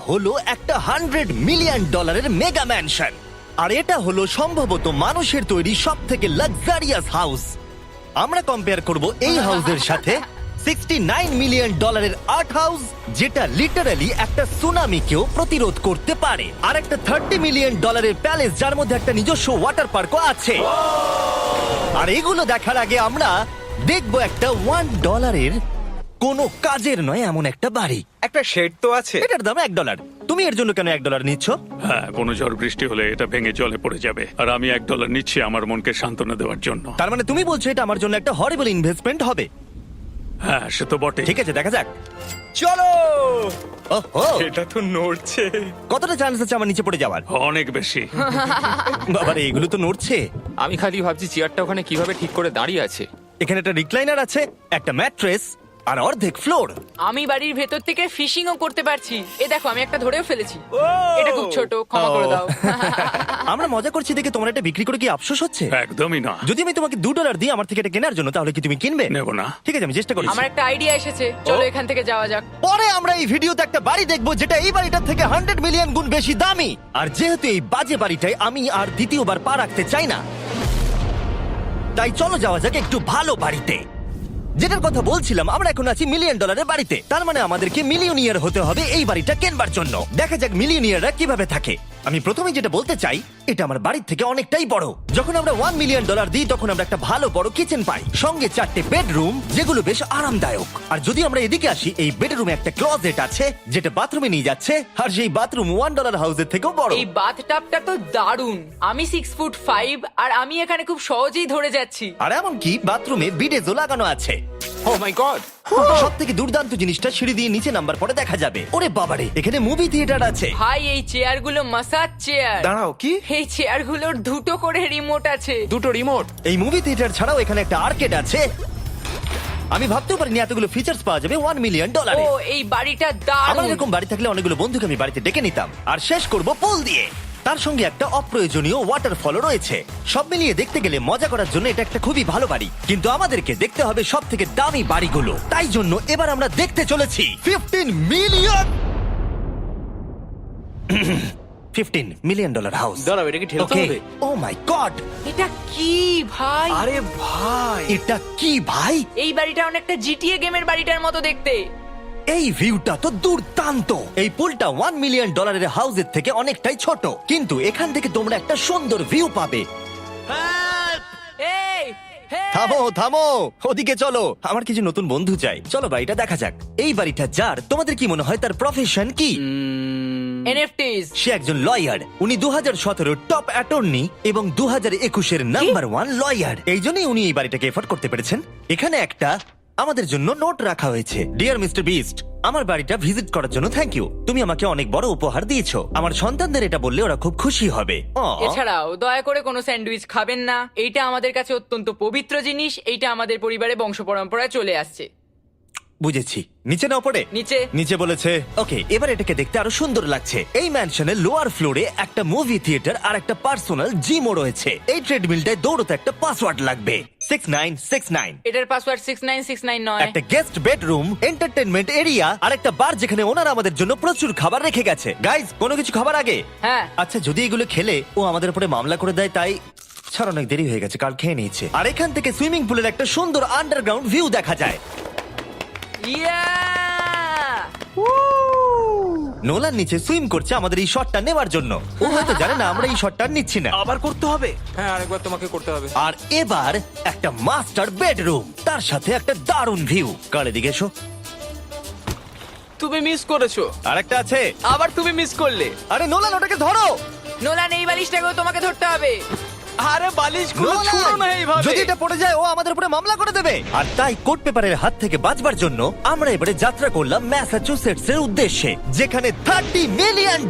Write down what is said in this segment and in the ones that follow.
হলো একটা $100 million mega mansion. আর এটা হলো সম্ভবত মানুষের তৈরি সব থেকে লাক্সারিয়াস হাউস। আমরা কম্পেয়ার করব এই হাউসের সাথে $69 মিলিয়ন আর্ট হাউস, যেটা লিটারালি একটা সুনামিকেও প্রতিরোধ করতে পারে, আর একটা $30 মিলিয়ন প্যালেস যার মধ্যে একটা নিজস্ব ওয়াটার পার্কও আছে। আর এগুলো দেখার আগে আমরা দেখবো একটা $1 কোনো কাজের নয় এমন একটা বাড়ি। একটা শেড তো আছে। এটার দাম $1। তুমি এর জন্য কেন $1 নিচ্ছ? হ্যাঁ, কোনো ঝড় বৃষ্টি হলে এটা ভেঙে জলে পড়ে যাবে, আর আমি $1 নিচ্ছি আমার মনকে সান্ত্বনা দেওয়ার জন্য। তার মানে তুমি বলছো এটা আমার জন্য একটা হরিবল ইনভেস্টমেন্ট হবে? হ্যাঁ, সে তো বটে। ঠিক আছে, দেখা যাক। চলো। ওহো, এটা তো নড়ছে। কতটা চান্স আছে আমার নিচে পড়ে যাওয়ার? অনেক বেশি। বাবারে, এগুলো তো নড়ছে। আমি খালি ভাবছি চেয়ারটা ওখানে কিভাবে ঠিক করে দাঁড়িয়ে আছে। এখানে একটা রিক্লাইনার আছে, একটা ম্যাট্রেস, আর অর্ধেক ফ্লোর। আমি বাড়ির ভেতর থেকে ফিশিংও করতে পারছি। এ দেখো, আমি একটা ধরেও ফেলেছি। এটা খুব ছোট, ক্ষমা করে দাও। আমরা মজা করছি দেখে তোমার এটা বিক্রি করে কি আফসোস হচ্ছে? একদমই না। যদি আমি তোমাকে $2 দিই আমার থেকে এটা কেনার জন্য, তাহলে কি তুমি কিনবে? নেব না। ঠিক আছে, আমি চেষ্টা করছি। আমার একটা আইডিয়া এসেছে, চলো এখান থেকে যাওয়া যাক। পরে আমরা এই ভিডিওতে একটা বাড়ি দেখবো যেটা এই বাড়িটার থেকে 100 মিলিয়ন গুণ বেশি দামি। আর যেহেতু এই বাজে বাড়িটায় আমি আর দ্বিতীয়বার পা রাখতে চাই না, তাই চলো যাওয়া যাক একটু ভালো বাড়িতে। যেটার কথা বলছিলাম, আমরা এখন আছি $1 মিলিয়ন বাড়িতে। তার মানে আমাদেরকে মিলিয়নিয়ার হতে হবে এই বাড়িটা কেনবার জন্য। দেখা যাক মিলিয়নিয়াররা কিভাবে থাকে। আমি প্রথমে যেটা বলতে চাই, এটা আমার বাড়ির থেকে অনেকটাই বড়। যখন আমরা $1 মিলিয়ন দিই তখন আমরা একটা ভালো বড় কিচেন পাই, সঙ্গে 4টে বেডরুম যেগুলো বেশ আরামদায়ক। আর যদি আমরা এদিকে আসি, এই বেডরুমে একটা ক্লোজেট আছে যেটা বাথরুমে নিয়ে যাচ্ছে, আর সেই বাথরুম $1 হাউসের থেকেও বড়। এই বাথটাবটা তো দারুণ। আমি 6'5" আর আমি এখানে খুব সহজেই ধরে যাচ্ছি। আর এমনকি বাথরুমে বিডেজও লাগানো আছে। ও মাই গড! সব থেকে দুর্দান্ত জিনিসটা, সিঁড়ি দিয়ে নিচে নাম্বার পরে দেখা যাবে। ওরে বাবারে, এখানে মুভি থিয়েটার আছে। ভাই, এই চেয়ারগুলো মাসাজ চেয়ার। দাঁড়াও, কি? এই চেয়ারগুলোর দুটো করে রিমোট আছে। দুটো রিমোট? এই মুভি থিয়েটার ছাড়াও এখানে একটা আর্কেড আছে। আমি ভাবতেও পারিনি এতগুলো ফিচার্স পাওয়া যাবে $1 মিলিয়ন। ও, এই বাড়িটা আমার দারুণ। এরকম বাড়ি থাকলে অনেকগুলো বন্ধুকে আমি বাড়িতে ডেকে নিতাম, আর শেষ করব পুল দিয়ে। তার সঙ্গে একটা অপ্রয়োজনীয় ওয়াটারফলও রয়েছে। সব মিলিয়ে দেখতে গেলে মজা করার জন্য এটা একটা খুবই ভালো বাড়ি, কিন্তু আমাদেরকে দেখতে হবে সব থেকে দামি বাড়িগুলো। তাই জন্য এবার আমরা দেখতে চলেছি $15 মিলিয়ন হাউস। দাঁড়াও, এটাকে ঠেলতে হবে। ও মাই গড, এটা কি ভাই? আরে ভাই, এটা কি ভাই? এই বাড়িটা অনেকটা জিটিএ গেমের বাড়িটার মতো দেখতে। এই ভিউটা তো দুর্দান্ত। এই পুলটা $1 মিলিয়ন হাউসের থেকে অনেকটাই ছোট, কিন্তু এখান থেকে তোমরা একটা সুন্দর ভিউ পাবে। এই, হে! থামো থামো, ওদিকে চলো, আমার কিছু নতুন বন্ধু চাই। চলো বাড়িটা দেখা যাক। এই বাড়িটা যার, তোমাদের কি মনে হয় তার প্রফেশন কি? NFTs। সে একজন লয়ার। উনি 2017 টপ অ্যাটর্নি এবং 2021 নাম্বার 1 লয়ার। এই জন্যই উনি এই বাড়িটাকে এফোর্ড করতে পেরেছেন। এখানে একটা আমাদের জন্য নোট রাখা হয়েছে। ডিয়ার মিস্টার বিস্ট, আমার বাড়িটা ভিজিট করার জন্য থ্যাংক ইউ। তুমি আমাকে অনেক বড় উপহার দিয়েছো। আমার সন্তানদের এটা বললে ওরা খুব খুশি হবে। এছাড়াও দয়া করে কোনো স্যান্ডউইচ খাবেন না। এইটা আমাদের কাছে অত্যন্ত পবিত্র জিনিস। এইটা আমাদের পরিবারে বংশ পরম্পরায় চলে আসছে। বুঝেছি। নিচে না পড়ে? নিচে। নিচে বলেছে। ওকে, এবার এটাকে দেখতে আরো সুন্দর লাগছে। এই ম্যানশনের লোয়ার ফ্লোরে একটা মুভি থিয়েটার আর একটা পার্সোনাল জিমও রয়েছে। এই ট্রেডমিলটায় দৌড়তে একটা পাসওয়ার্ড লাগবে, 6969। এটার পাসওয়ার্ড 6969 নয়। একটা গেস্ট বেডরুম, এন্টারটেইনমেন্ট এরিয়া আর একটা বার যেখানে ওনারা আমাদের জন্য প্রচুর খাবার রেখে গেছে। গাইজ, কোনো কিছু খাবার আগে? হ্যাঁ। আচ্ছা, যদি এগুলো খেলে ও আমাদের উপরে মামলা করে দেয়, তাই ছাড়, অনেক দেরি হয়ে গেছে, কাল খেয়ে নিয়েছে। আর এখান থেকে সুইমিং পুলের একটা সুন্দর আন্ডারগ্রাউন্ড ভিউ দেখা যায়। ইয়া! নোলান নিচে সুইম করছে আমাদের এই শটটা নেবার জন্য। ও হয়তো জানে না আমরা এই শটটা নিচ্ছি না। আবার করতে হবে। হ্যাঁ, আরেকবার তোমাকে করতে হবে। আর এবার একটা মাস্টার বেডরুম, তার সাথে একটা দারুণ ভিউ। কার এদিকে এসো। তুমি মিস করেছো। আর একটা আছে। আবার তুমি মিস করলে। আরে নোলান, ওটাকে ধরো। নোলান, এই বালিশটাকেও তোমাকে ধরতে হবে। আরে বালিশগুলো নোলান, ছুঁড়ো না এইভাবে। যদি এটা পড়ে যায় ও আমাদের উপরে মামলা করে দেবে। আর তাই কোর্ট পেপারের হাত থেকে বাঁচবার জন্য আমরা এবারে যাত্রা করলাম ম্যাসাচুসেটস এর উদ্দেশ্যে, যেখানে $30 মিলিয়ন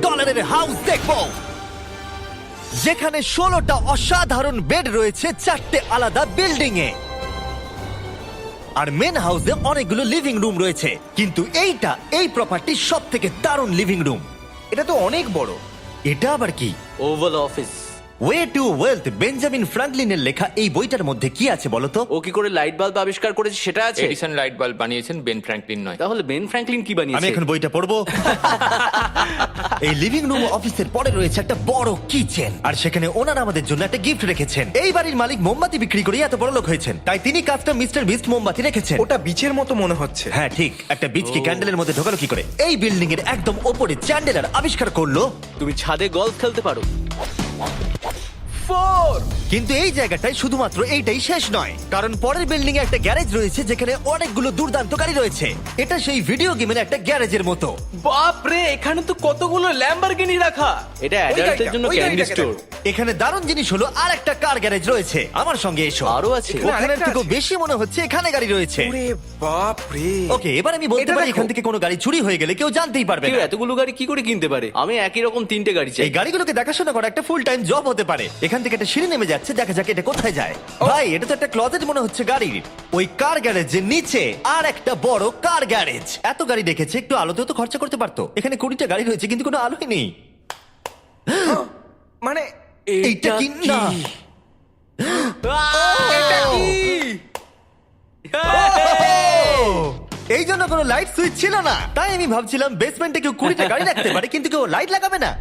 হাউস দেখবো, যেখানে 16টা অসাধারণ বেড রয়েছে 4টে আলাদা বিল্ডিং এ। আর মেন হাউসে অনেকগুলো লিভিং রুম রয়েছে, কিন্তু এই প্রপার্টির সব থেকে দারুণ লিভিং রুম। এটা তো অনেক বড়। এটা আবার কি? Oval Office. Way to wealth, Benjamin ফ্রাঙ্কলিনের লেখা এই বইটার মধ্যে কি আছে বলতো? ও কি করে লাইট বাল্ব আবিষ্কার করেছে সেটা আছে? এডিসন লাইট বাল্ব বানিয়েছেন, বেন ফ্র্যাঙ্কলিন নয়। তাহলে বেন ফ্র্যাঙ্কলিন কি আমি বানিয়েছে? এখন বইটা পড়বো। এই লিভিং রুম অফিসের পরে রয়েছে একটা বড় কিচেন, আর সেখানে ওনারা আমাদের জন্য একটা গিফট রেখেছেন। এই বাড়ির মালিক মোমবাতি বিক্রি করে এত বড় লোক হয়েছেন, তাই তিনি কাস্টম মিস্টার বিস্ট মোমবাতি রেখেছেন। ওটা বিচের মতো মনে হচ্ছে। হ্যাঁ ঠিক, একটা বীজকে ক্যান্ডেলের মধ্যে ঢোকালো কি করে? এই বিল্ডিং এর একদম ওপরে চ্যান্ডেলার আবিষ্কার করলো, তুমি ছাদে গলফ খেলতে পারো। কিন্তু এই জায়গাটায় শুধুমাত্র এইটাই শেষ নয়, কারণ পরের বিল্ডিং এ একটা গ্যারেজ রয়েছে যেখানে অনেকগুলো দুর্দান্ত গাড়ি রয়েছে। এটা সেই ভিডিও গেমের একটা গ্যারেজের মতো। বাপ রে, এখানে তো কতগুলো ল্যাম্বরগিনি রাখা। এটা অ্যাডাল্টদের জন্য ওই ক্যান্ডি গাড়িটাকে স্টোর। এখানে দারুণ জিনিস হলো আর একটা কার গ্যারেজ রয়েছে। আমার সঙ্গে এসো। আরো আছে? ওখানের আরেকটা থেকেও আছে? বেশি মনে হচ্ছে এখানে গাড়ি রয়েছে। ওরে বাপ রে। ওকে, এবার আমি বলতে এটা পারি দেখো। এখান থেকে কোনো গাড়ি চুরি হয়ে গেলে কেউ জানতেই পারবে কেউ না। এতগুলো গাড়ি কি করে কিনতে পারে? আমি একই রকম 3টে গাড়ি চাই। এই গাড়িগুলোকে দেখাশোনা করা একটা ফুল টাইম জব হতে পারে। এখান থেকে একটা সিঁড়ি নেমে যাচ্ছে, দেখা যাক এটা কোথায় যায়। ভাই, এটা তো একটা ক্লজেট মনে হচ্ছে গাড়ির। ওই কার গ্যারেজের নিচে আর একটা বড় কার গ্যারেজ। এত গাড়ি দেখেছে, একটু আলোতেও তো খরচা করতে পারতো। এখানে 20টা গাড়ি রয়েছে কিন্তু কোনো আলোই নেই। মানে এইটা কি না? এটা কি? এই জন্য কোনো লাইট সুইচ ছিল না, তাই আমি ভাবছিলাম বেসমেন্টে কেউ 20টা গাড়ি রাখতে পারে কিন্তু কেউ লাইট লাগাবে না।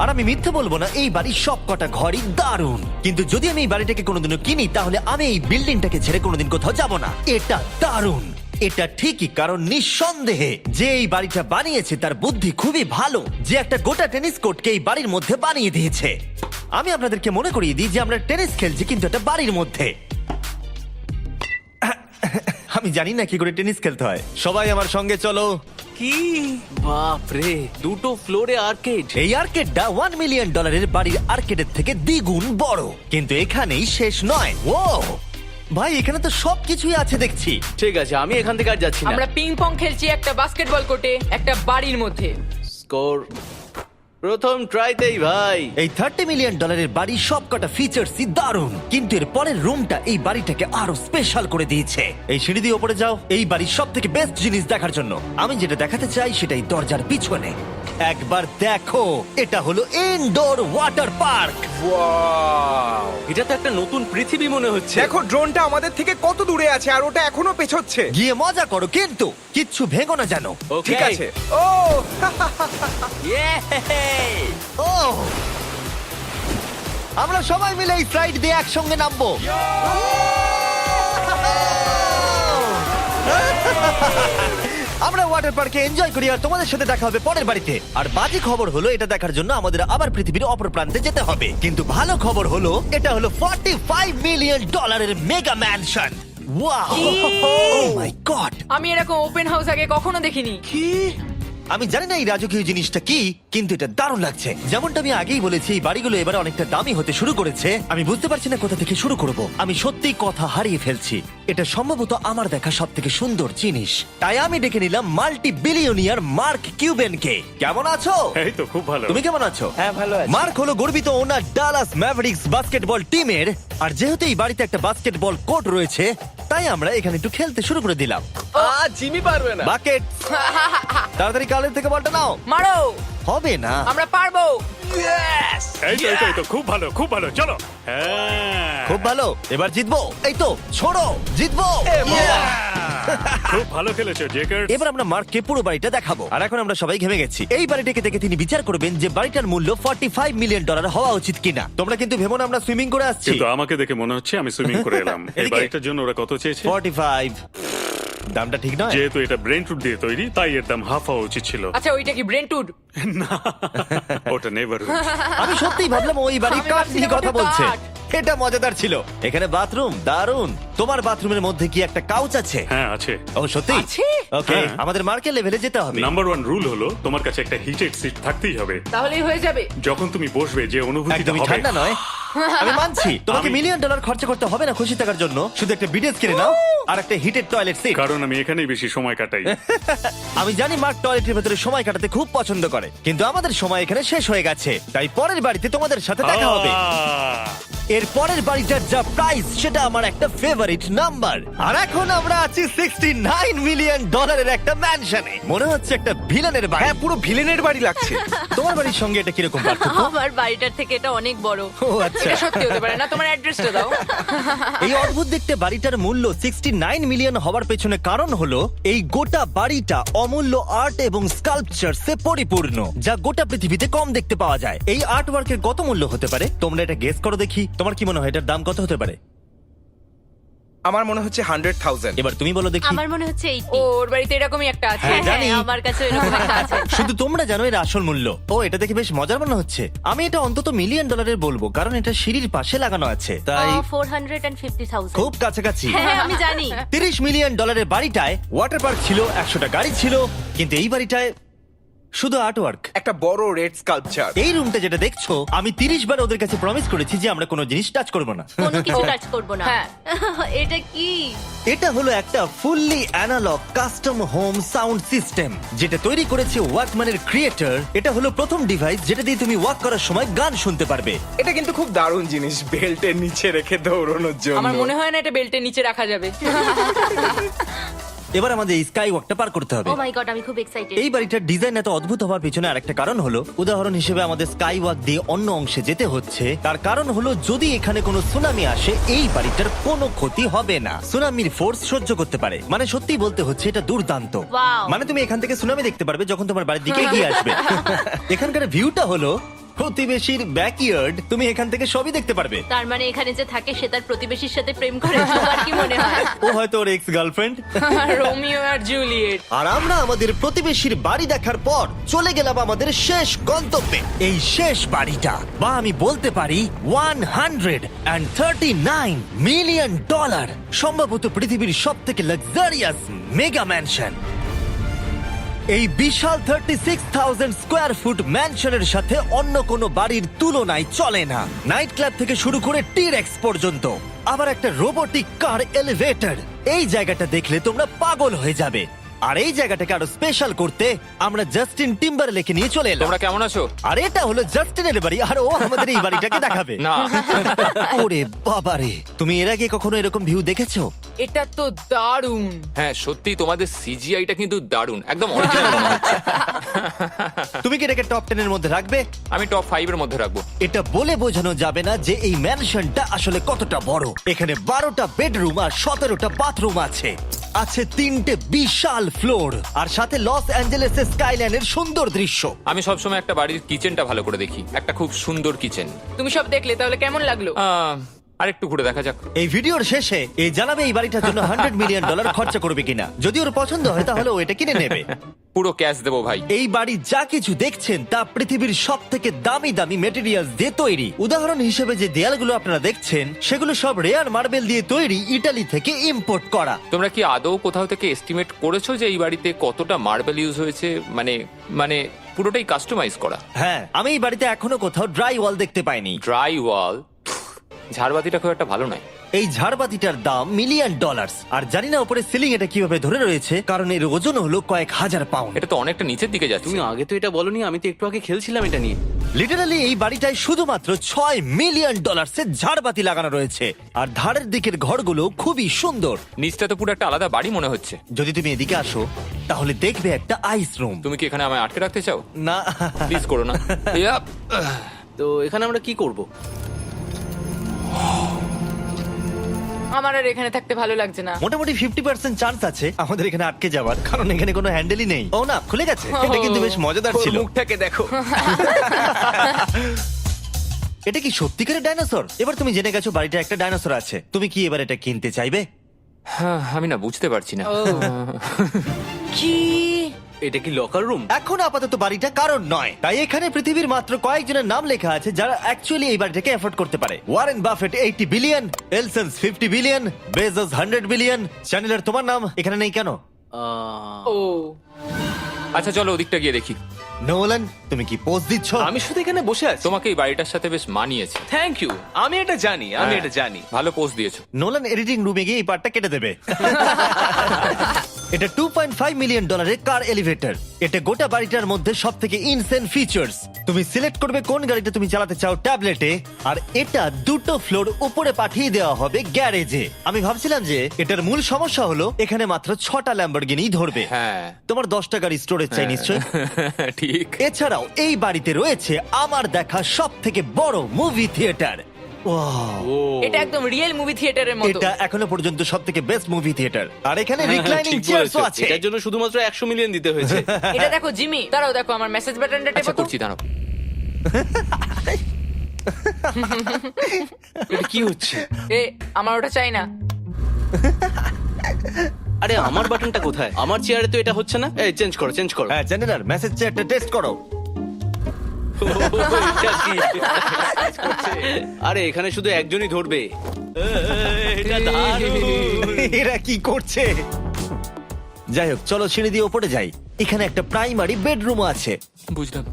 আর আমি মিথ্যে বলবো না, এই বাড়ির সব কটা ঘরই দারুণ। কিন্তু যদি আমি এই বাড়িটাকে কোনোদিনও কিনি, তাহলে আমি এই বিল্ডিংটাকে ছেড়ে কোনোদিন কোথাও যাব না। এটা দারুণ। এটা ঠিকই, কারণ নিঃসন্দেহে যে এই বাড়িটা বানিয়েছে তার বুদ্ধি খুবই ভালো, যে একটা গোটা টেনিস কোর্টকে এই বাড়ির মধ্যে বানিয়ে দিয়েছে। আমি আপনাদেরকে মনে করিয়ে দিই যে আমরা টেনিস খেলছি কিন্তু একটা বাড়ির মধ্যে। আমি জানি না কি করে টেনিস খেলতে হয়। সবাই আমার সঙ্গে চলো। কি? বাপ রে, 2টো ফ্লোরে আর্কেড। এই আর্কেডটা $1 মিলিয়ন বাড়ির আর্কেডের থেকে দ্বিগুণ বড়। কিন্তু এখানেই শেষ নয়। ও ভাই, এখানে তো সবকিছুই আছে দেখছি। ঠিক আছে, আমি এখান থেকে আর যাচ্ছি না। আমরা পিং পং খেলছি একটা বাস্কেটবল কোর্টে, একটা বাড়ির মধ্যে। স্কোর প্রথম ট্রাইতেই ভাই। এই $30 মিলিয়ন বাড়ির সবকটা ফিচার্সই দারুণ, কিন্তু এর পরের রুমটা এই বাড়িটাকে আরো স্পেশাল করে দিয়েছে। এই সিঁড়ি দিয়ে উপরে যাও এই বাড়ির সব থেকে বেস্ট জিনিস দেখার জন্য। আমি যেটা দেখাতে চাই সেটাই দরজার পিছনে। একবার দেখো, এটা হলো ইনডোর ওয়াটার পার্ক। ওয়াও! এটা তো একটা নতুন পৃথিবী মনে হচ্ছে। দেখো ড্রোনটা আমাদের থেকে কত দূরে আছে আর ওটা এখনো পেছচ্ছে। গিয়ে মজা করো, কিন্তু কিচ্ছু ভেঙো না জানো। Okay. ঠিক আছে। ও Yay! ও, আমরা সবাই মিলে এই ফ্লাইট দিয়ে একসঙ্গে নামবো। আমরা ওয়াটার পার্কে এনজয় করি, আর তোমাদের সাথে দেখা হবে পরের বাড়িতে। আর বাজে খবর হলো, এটা দেখার জন্য আমাদের আবার পৃথিবীর অপর প্রান্তে যেতে হবে। কিন্তু ভালো খবর হলো, এটা হলো $45 মিলিয়ন মেগা ম্যানশন। ওয়াও, ও মাই গড! আমি এরকম ওপেন হাউস আগে কখনো দেখিনি। আমি জানি না এই রাজকীয় জিনিসটা কি, কিন্তু এটা দারুণ লাগছে। যেমনটা আমি আগেই বলেছি, এই বাড়িগুলো এবার অনেকটা দামি হতে শুরু করেছে। আমি বুঝতে পারছি না কোথা থেকে শুরু করব। আমি সত্যি কথা হারিয়ে ফেলছি। এটা সম্ভবত আমার দেখা সব থেকে সুন্দর জিনিস, তাই আমি ডেকে নিলাম মাল্টি বিলিয়নিয়ার মার্ক কিউবেনকে। কেমন আছো? এই তো খুব ভালো। তুমি কেমন আছো? হ্যাঁ, ভালো আছি। মার্ক হলো গর্বিত ওনার ডালাস ম্যাভরিক্স বাস্কেটবল টিমের। আর যেহেতু এই বাড়িতে একটা বাস্কেটবল কোর্ট রয়েছে, তাই আমরা এখানে একটু খেলতে শুরু করে দিলাম। জিমি পারবে না। বাকেট, তাড়াতাড়ি কালের থেকে বলটা নাও। মারো, হবে না। আমরা পারবো। এই তো খুব ভালো, খুব ভালো। চলো। হ্যাঁ, খুব ভালো, এবার জিতবো। এই তো, ছোড়ো, জিতবো। খুব ভালো খেলেছো জেকার। এবার আমরা মার্ককে পুরো বাড়িটা দেখাবো। আর এখন আমরা সবাই ঘেমে গেছি। এই বাড়িটাকে দেখে তিনি বিচার করবেন যে বাড়িটার মূল্য $45 মিলিয়ন হওয়া উচিত কিনা। তোমরা কিন্তু ভেবো না আমরা সুইমিং করে আসছি। কিন্তু আমাকে দেখে মনে হচ্ছে আমি সুইমিং করে এলাম। এই এদিকে। বাড়িটার জন্য ওরা কত চেয়েছে? 45। দামটা ঠিক নয়। যেহেতু এটা ব্রেন টুড দিয়ে তৈরি, তাই এর দাম হাফ হওয়া উচিত ছিল। আচ্ছা, ওইটা কি ব্রেন্টউড? ওটা নেভার। আমি সত্যিই ভাবলাম ওই বাড়ির আমি কাঠ নিয়ে ভাবছিলাম কথা ওটা বলছে। কাঠ। এটা মজাদার ছিল। এখানে বাথরুম দারুণ। তোমার বাথরুমের মধ্যে কি একটা কাউচ আছে? হ্যাঁ আছে। ও সত্যি? আছে? ওকে, হ্যাঁ। আমাদের মার্কেট লেভেলে যেতে হবে। নাম্বার 1 রুল হলো তোমার কাছে একটা হিটেড সিট থাকতেই হবে। তাহলেই হয়ে যাবে। যখন তুমি বসবে যে অনুভূতিটা একদমই হবে। ঠান্ডা নয়। আমি মানছি তোমাকে আমি- $1 মিলিয়ন খরচা করতে হবে না খুশি থাকার জন্য। শুধু একটা বিডেস কিনে নাও আর একটা হিটেড টয়লেট সিট। কারণ আমি এখানেই বেশি সময় কাটাই। আমি জানি মার্ক টয়লেটের ভেতরে সময় কাটাতে খুব পছন্দ করে, কিন্তু আমাদের সময় এখানে শেষ হয়ে গেছে। তাই পরের বাড়িতে তোমাদের সাথে দেখা হবে। আহ! এর পরের বাড়িটার যা প্রাইস সেটা আমার একটা ফেভারিট নাম্বার। আর এখন আমরা আছি $69 মিলিয়ন একটা ম্যানশনে। মনে হচ্ছে একটা ভিলেনের বাড়ি। হ্যাঁ, পুরো ভিলেনের বাড়ি লাগছে। তোমার বাড়ির সঙ্গে এটা কিরকম পার্থক্য? আমার বাড়িটার থেকে এটা অনেক বড়। ও আচ্ছা। এটা সত্যি হতে পারে না, তোমার অ্যাড্রেসটা দাও। এই অদ্ভুত দেখতে বাড়িটার মূল্য 69 মিলিয়ন হওয়ার পেছনে কারণ হলো এই গোটা বাড়িটা অমূল্য আর্ট এবং স্কাল্পচারসে পরিপূর্ণ, যা গোটা পৃথিবীতে কম দেখতে পাওয়া যায়। এই আর্ট ওয়ার্কের কত মূল্য হতে পারে তোমরা এটা গেস করো দেখি। তোমার কি মনে হয় এটার দাম কত হতে পারে? আমার মনে হচ্ছে 100,000। এবার তুমি বলো দেখি। আমার মনে হচ্ছে 80। ওর বাড়িতে এরকমই একটা আছে। হ্যাঁ, জানি। আমার কাছে এরকম একটা আছে। শুধু তোমরা জানো এর আসল মূল্য। ও, এটা দেখে বেশ মজার মনে হচ্ছে। আমি এটা অন্তত $1 মিলিয়ন বলবো, কারণ এটা সিঁড়ির পাশে লাগানো আছে, তাই 450,000। খুব কাছাকাছি। হ্যাঁ, আমি জানি। $30 মিলিয়ন বাড়িটায় ওয়াটার পার্ক ছিল, 100টা গাড়ি ছিল, কিন্তু এই বাড়িটায় শুধু আর্ট ওয়ার্ক। একটা বড় রেড স্কাল্পচার। এই রুমটা যেটা দেখছো, আমি 30 বার ওদের কাছে প্রমিস করেছি যে আমরা কোনো জিনিস টাচ করব না। কোনো কিছু টাচ করব না। হ্যাঁ। এটা কি? এটা হলো একটা fully analog custom home sound system, যেটা তৈরি করেছে ওয়াকম্যানের ক্রিয়েটর। এটা হলো প্রথম ডিভাইস যেটা দিয়ে তুমি ওয়াক করার সময় গান শুনতে পারবে। এটা কিন্তু খুব দারুণ জিনিস, বেল্টের নিচে রেখে দৌড়ানোর জন্য। আমার মনে হয় না এটা বেল্টের নিচে রাখা যাবে। এবার আমাদের এই স্কাই ওয়াকটা পার করতে হবে। ও মাই গড, আমি খুব এক্সাইটেড। এই বাড়িটার ডিজাইন এত অদ্ভুত হওয়ার পিছনে আরেকটা কারণ হলো, উদাহরণ হিসেবে আমাদের স্কাই ওয়াক দিয়ে অন্য অংশে যেতে হচ্ছে। তার কারণ হলো যদি এখানে কোনো সুনামি আসে এই বাড়িটার কোনো ক্ষতি হবে না। সুনামির ফোর্স সহ্য করতে পারে। মানে সত্যি বলতে হচ্ছে এটা দুর্দান্ত। Wow. মানে তুমি এখান থেকে সুনামি দেখতে পারবে যখন তোমার বাড়ির দিকে এগিয়ে আসবে। এখানকার ভিউটা হলো প্রতিবেশীর ব্যাকইয়ার্ড। তুমি এখান থেকে সবই দেখতে পারবে। তার মানে এখানে যে থাকে সে তার প্রতিবেশীর সাথে প্রেম করে, তোমার কি মনে হয়? ও হয়তো ওর এক্স গার্লফ্রেন্ড। রোমিও আর জুলিয়েট। আর আমরা আমাদের প্রতিবেশীর বাড়ি দেখার পর চলে গেলাম আমাদের শেষ গন্তব্যে। এই শেষ বাড়িটা, বা আমি বলতে পারি $139 মিলিয়ন, সম্ভবত পৃথিবীর সব থেকে লাক্সারিয়াস মেগা ম্যানশন। এই বিশাল 36,000 স্কোয়ার ফুট ম্যানশনের সাথে অন্য কোনো বাড়ির তুলনায় চলে না। নাইট ক্লাব থেকে শুরু করে টিরেক্স পর্যন্ত, আবার একটা রোবোটিক কার এলিভেটর। এই জায়গাটা দেখলে তোমরা পাগল হয়ে যাবে। আর এই জায়গাটাকে আরো স্পেশাল করতে আমরা জাস্টিন টিম্বারলেকে নিয়ে চলে এলাম। তোমরা কেমন আছো? আর এটা হলো জাস্টিনের বাড়ি, আর ও আমাদের এই বাড়িটাকে দেখাবে। না। ওরে বাবারে, তুমি এর আগে কখনো এরকম ভিউ দেখেছো? এটা তো দারুণ। হ্যাঁ, সত্যি তোমাদের সিজিআইটা কিন্তু দারুণ, একদম অরিজিনাল মনে হচ্ছে। তুমি কি এটাকে টপ 10 এর মধ্যে রাখবে? আমি টপ 5 এর মধ্যে রাখবো। এটা বলে বোঝানো যাবে না যে এই ম্যানশনটা আসলে কতটা বড়। এখানে 12টা বেডরুম আর 17টা বাথরুম আছে। আছে 3টে বিশাল ফ্লোর, আর সাথে লস অ্যাঞ্জেলেসের স্কাইলাইনের সুন্দর দৃশ্য। আমি সবসময় একটা বাড়ির কিচেনটা ভালো করে দেখি, একটা খুব সুন্দর কিচেন। তুমি সব দেখলে, তাহলে কেমন লাগলো? আরেকটু ঘুরে দেখা যাক। এই ভিডিওর শেষে এই জানাবে এই বাড়িটার জন্য $100 মিলিয়ন খরচা করবে কিনা। যদি ওর পছন্দ হয় তাহলে ও এটা কিনে নেবে। পুরো ক্যাশ দেবো ভাই। এই বাড়ি যা কিছু দেখছেন তা পৃথিবীর সব থেকে দামি দামি মেটেরিয়ালস দিয়ে তৈরি। উদাহরণ হিসেবে যে দেয়ালগুলো আপনারা দেখছেন সেগুলো সব রেয়ার মার্বেল দিয়ে তৈরি, ইটালি থেকে ইম্পোর্ট করা। তোমরা কি আদৌ কোথাও থেকে এস্টিমেট করেছো যে এই বাড়িতে কতটা মার্বেল ইউজ হয়েছে? মানে পুরোটাই কাস্টমাইজ করা। হ্যাঁ, আমি এই বাড়িতে এখনো কোথাও ড্রাই ওয়াল দেখতে পাইনি। ড্রাই ওয়াল? ঝাড়বাতিটা খুব একটা ভালো নয়। এই ঝাড়বাতিটার দাম $1 মিলিয়ন। আর জানি না উপরে সিলিং এটা কিভাবে ধরে রয়েছে, কারণ এর ওজন হলো কয়েক হাজার পাউন্ড। এটা তো অনেকটা নিচের দিকে যাচ্ছে। তুমি আগে তো এটা বলনি, আমি তো একটু আগে খেলছিলাম এটা নিয়ে। লিটারালি এই বাড়িটায় শুধুমাত্র $6 মিলিয়ন ঝাড়বাতি লাগানো রয়েছে। আর ধারের দিকের ঘরগুলো খুবই সুন্দর। নিচটা তো পুরো একটা আলাদা বাড়ি মনে হচ্ছে। যদি তুমি এদিকে আসো তাহলে দেখবে একটা আইস রুম। তুমি কি এখানে আমায় আটকে রাখতে চাও? না, প্লিজ করো না। ইয়াপ। তো এখানে আমরা কি করব? আমার আর এখানে থাকতে ভালো লাগছে না। মোটামুটি 50% চান্স আছে আমাদের এখানে আটকে যাওয়ার, কারণ এখানে কোনো হ্যান্ডেলই নেই। ও না, খুলে গেছে। এটা কিন্তু বেশ মজাদার ওর ছিল। মুখটাকে দেখো। এটা কি সত্যিকারের ডাইনোসর? এবার তুমি জেনে গেছো বাড়িটা একটা ডাইনোসর আছে। তুমি কি এবার এটা কিনতে চাইবে? হ্যাঁ, আমি না বুঝতে পারছি না। কি? এটা কি লকার রুম? এখন আপাতত বাড়িটা কারণ নয়, তাই এখানে পৃথিবীর মাত্র কয়েকজনের নাম লেখা আছে যারা অ্যাকচুয়ালি এই বাড়িটাকে এফোর্ড করতে পারে। Warren Buffett 80 billion, এলসন্স 50 billion, Bezos 100 billion. চ্যানেলের তোমার নাম এখানে নেই কেন? ও আচ্ছা, চলো ওদিকটা গিয়ে দেখি। নোলান, তুমি কি পোজ দিচ্ছ? আমি শুধু এখানে বসে আছি। তোমাকে এই বাড়িটার সাথে বেশ মানিয়েছে। Thank you. আমি এটা জানি, আমি এটা জানি। ভালো পোস্ট দিয়েছো। নোলান এডিটিং রুমে গিয়ে এই পার্টটা কেটে দেবে। এটা $2.5 মিলিয়ন কার এলিভেটর। এটা গোটা বাড়িটার মধ্যে সব থেকে ইনসেন ফিচার্স। তুমি সিলেক্ট করবে কোন গাড়িটা তুমি চালাতে চাও ট্যাবলেটে, আর এটা 2টো ফ্লোর উপরে পাঠিয়ে দেওয়া হবে গ্যারেজে। আমি ভাবছিলাম যে এটার মূল সমস্যা হলো এখানে মাত্র 6টা ল্যাম্বরগিনি ধরবে। হ্যাঁ তোমার 10টা গাড়ি স্টোরেজ চাই নিশ্চয়। ঠিক। এছাড়াও এই বাড়িতে রয়েছে আমার দেখা সব থেকে বড় মুভি থিয়েটার। এটা একদম রিয়েল মুভি থিয়েটারের মতো। এটা এখনো পর্যন্ত সব থেকে বেস্ট মুভি থিয়েটার। আর এখানে হ্যাঁ, রিক্লাইনিং ঠিক চেয়ারও বলেছো। আছে। এটার জন্য শুধুমাত্র 100 মিলিয়ন দিতে হয়েছে। এটা দেখো জিমি, দাঁড়াও দেখো আমার মেসেজ বাটনটা আচ্ছা টেপো তো। করছি দাঁড়াও। এটা কি হচ্ছে? এ আমার ওটা চাই না। আরে আমার বাটনটা কোথায়? আমার চেয়ারে তো এটা হচ্ছে না। এই চেঞ্জ করো, চেঞ্জ করো। হ্যাঁ জেনারেল মেসেজ চেয়ারটা টেস্ট করো। এটা কি? আরে এখানে শুধু একজনই ধরবে। এটা দারুণ। এরা কি করছে? যাই হোক চলো সিঁড়ি দিয়ে উপরে যাই। এখানে একটা প্রাইমারি বেডরুম আছে, বুঝলাম।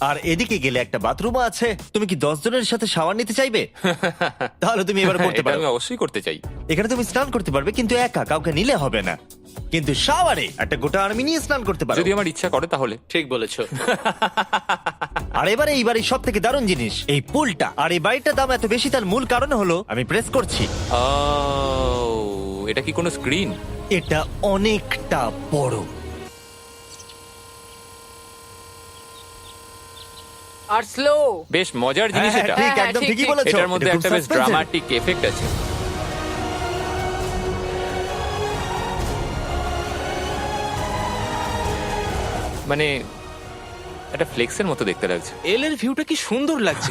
আর এদিকে গেলে একটা বাথরুমও আছে। তুমি কি 10 জনের সাথে শাওয়ার নিতে চাইবে? তাহলে তুমি এবার করতে এটা পারো। আমি অবশ্যই করতে চাই। এখানে তুমি স্নান করতে পারবে, কিন্তু একা, কাউকে নিলে হবে না। কিন্তু শাওয়ারে একটা গোটা আর্মি নিয়ে স্নান করতে পারো। যদি আমার ইচ্ছা করে তাহলে। ঠিক বলেছো। আর এবারে এই বাড়ির সব থেকে দারুণ জিনিস এই পুলটা। আর এই বাড়িটার দাম এত বেশি তার মূল কারণ হলো, আমি প্রেস করছি, ও, এটা কি কোনো স্ক্রিন? এটা অনেকটা বড়। আর স্লো। বেশ মজার জিনিস হ্যাঁ, এটা। ঠিক হ্যাঁ, একদম ঠিক, ঠিকই ঠিক। বলেছো। এটার মধ্যে এটা খুব একটা বেশ suspense-এর। ড্রামাটিক এফেক্ট আছে। মানে একটা ফ্লেক্সের মতো দেখতে লাগছে। এল এর ভিউটা কি সুন্দর লাগছে।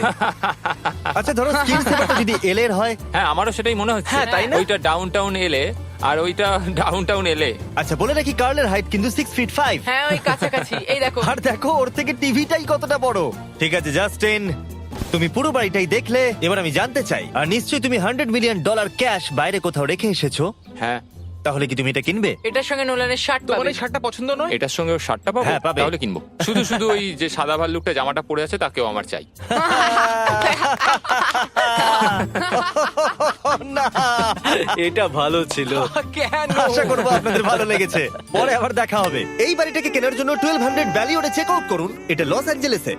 আচ্ছা ধরো স্কিন সেভারটা যদি এল এর হয়। হ্যাঁ আমারও সেটাই মনে হচ্ছে। হ্যাঁ, তাই না? ওইটা ডাউন টাউন এলে আর ওইটা ডাউন টাউন এলে। আচ্ছা বলে রাখি কার্লের হাইট কিন্তু 6'5". হ্যাঁ ওই কাছাকাছি। এই দেখো। আর দেখো ওর থেকে টিভিটাই কতটা বড়। ঠিক আছে জাস্টিন, তুমি পুরো বাড়িটাই দেখলে। এবার আমি জানতে চাই, আর নিশ্চয়ই তুমি $100 মিলিয়ন ক্যাশ বাইরে কোথাও রেখে এসেছো, হ্যাঁ তাহলে কি তুমি এটা কিনবে? এটার সঙ্গে নোলানের শার্ট তোমার পাবে। এই শার্টটা পছন্দ নয়? এটার সঙ্গে ওর শার্টটা পাবো? হ্যাঁ, পাবে। তাহলে কিনবো। শুধু শুধু ওই যে সাদা ভাল্লুকটা জামাটা পরে আছে তাকেও আমার চাই। না, এটা ভালো ছিল। কেন? আশা করবো আপনাদের ভালো লেগেছে। পরে আবার দেখা হবে। এই বাড়িটাকে কেনার জন্য 1200 ভ্যালিওরে চেক আউট করুন। এটা লস অ্যাঞ্জেলেসে।